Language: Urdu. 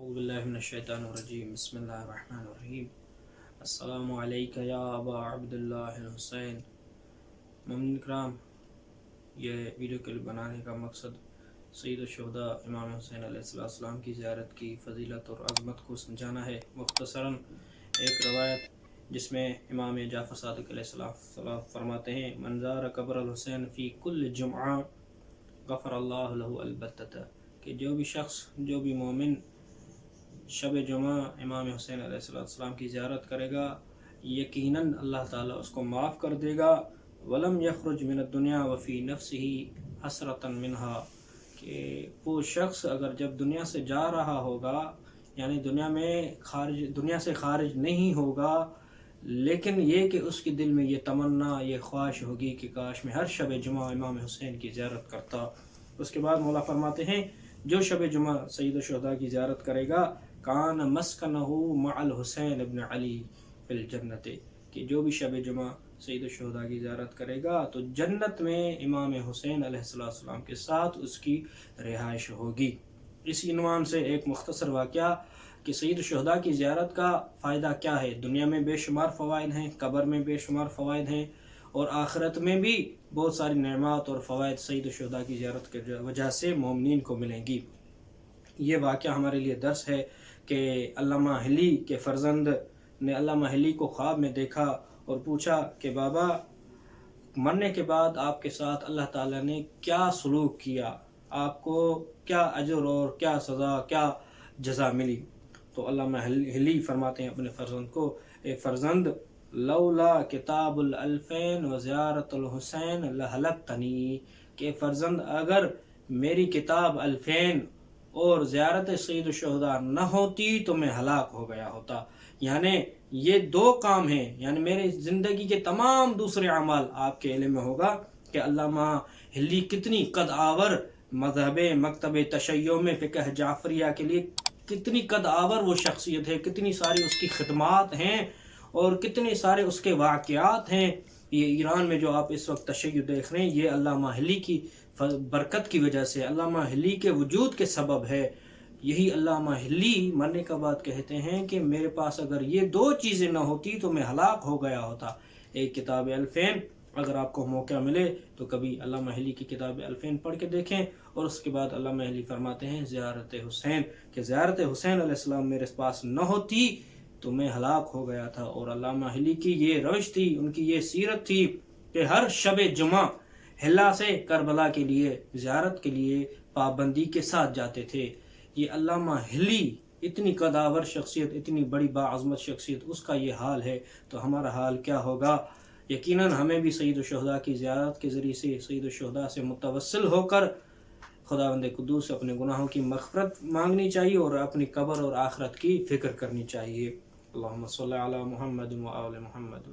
اعوذ باللہ من الشیطان الرجیم بسم اللہ الرحمن الرحیم السلام علیکہ یا ابا عبداللہ الحسین۔ مومنین کرام، یہ ویڈیو کلپ بنانے کا مقصد سید الشہداء امام حسین علیہ السلام کی زیارت کی فضیلت اور عظمت کو سمجھانا ہے۔ مختصراً ایک روایت جس میں امام جعفر صادق علیہ السلام فرماتے ہیں: من زار قبر الحسین فی کل جمعہ غفر اللہ لہ البتہ، کہ جو بھی شخص، جو بھی مومن شب جمعہ امام حسین علیہ السلام کی زیارت کرے گا، یقیناً اللہ تعالیٰ اس کو معاف کر دے گا۔ ولم یخرج من الدنیا وفی نفسہ حسرۃ منہا، کہ وہ شخص اگر جب دنیا سے جا رہا ہوگا، یعنی دنیا سے خارج نہیں ہوگا، لیکن یہ کہ اس کے دل میں یہ تمنا، یہ خواہش ہوگی کہ کاش میں ہر شب جمعہ امام حسین کی زیارت کرتا۔ اس کے بعد مولا فرماتے ہیں: جو شب جمعہ سید الشہداء کی زیارت کرے گا، کان مسکنہ مع الحسین ابن علی فی الجنت، کہ جو بھی شب جمعہ سید الشہداء کی زیارت کرے گا تو جنت میں امام حسین علیہ السلام کے ساتھ اس کی رہائش ہوگی۔ اس عنوان سے ایک مختصر واقعہ کہ سید الشہداء کی زیارت کا فائدہ کیا ہے۔ دنیا میں بے شمار فوائد ہیں، قبر میں بے شمار فوائد ہیں، اور آخرت میں بھی بہت ساری نعمات اور فوائد سید الشہداء کی زیارت کی وجہ سے مومنین کو ملیں گی۔ یہ واقعہ ہمارے لیے درس ہے کہ علامہ حلی کے فرزند نے علامہ حلی کو خواب میں دیکھا اور پوچھا کہ بابا، مرنے کے بعد آپ کے ساتھ اللہ تعالیٰ نے کیا سلوک کیا، آپ کو کیا اجر اور کیا سزا، کیا جزا ملی؟ تو علامہ حلی فرماتے ہیں اپنے فرزند کو: اے فرزند، لولا کتاب الالفین و زیارت الحسین لہلکتنی، کہ فرزند اگر میری کتاب الفین اور زیارت سید الشہداء نہ ہوتی تو میں ہلاک ہو گیا ہوتا۔ یعنی یہ دو کام ہیں، یعنی میری زندگی کے تمام دوسرے اعمال آپ کے علم میں ہوگا کہ علامہ حلی کتنی قد آور مذہب مکتب تشیع میں فقہ جعفریہ کے لیے کتنی قد آور وہ شخصیت ہے، کتنی ساری اس کی خدمات ہیں اور کتنے سارے اس کے واقعات ہیں۔ یہ ایران میں جو آپ اس وقت تشیع دیکھ رہے ہیں، یہ علامہ حلی کی برکت کی وجہ سے، علامہ حلی کے وجود کے سبب ہے۔ یہی علامہ حلی مرنے کے بعد کہتے ہیں کہ میرے پاس اگر یہ دو چیزیں نہ ہوتی تو میں ہلاک ہو گیا ہوتا۔ ایک کتاب الفین، اگر آپ کو موقع ملے تو کبھی علامہ حلی کی کتاب الفین پڑھ کے دیکھیں، اور اس کے بعد علامہ حلی فرماتے ہیں زیارت حسین، کہ زیارت حسین علیہ السلام میرے پاس نہ ہوتی تو میں ہلاک ہو گیا تھا۔ اور علامہ حلی کی یہ روش تھی، ان کی یہ سیرت تھی کہ ہر شب جمعہ حلہ سے کربلا کے لیے زیارت کے لیے پابندی کے ساتھ جاتے تھے۔ یہ علامہ حلی اتنی قداور شخصیت، اتنی بڑی باعظمت شخصیت، اس کا یہ حال ہے تو ہمارا حال کیا ہوگا؟ یقیناً ہمیں بھی سید الشہداء کی زیارت کے ذریعے سے، سید الشہداء سے متوسل ہو کر خداوند قدوس سے اپنے گناہوں کی مغفرت مانگنی چاہیے اور اپنی قبر اور آخرت کی فکر کرنی چاہیے۔ اللہم صلی علی محمد و آل محمد۔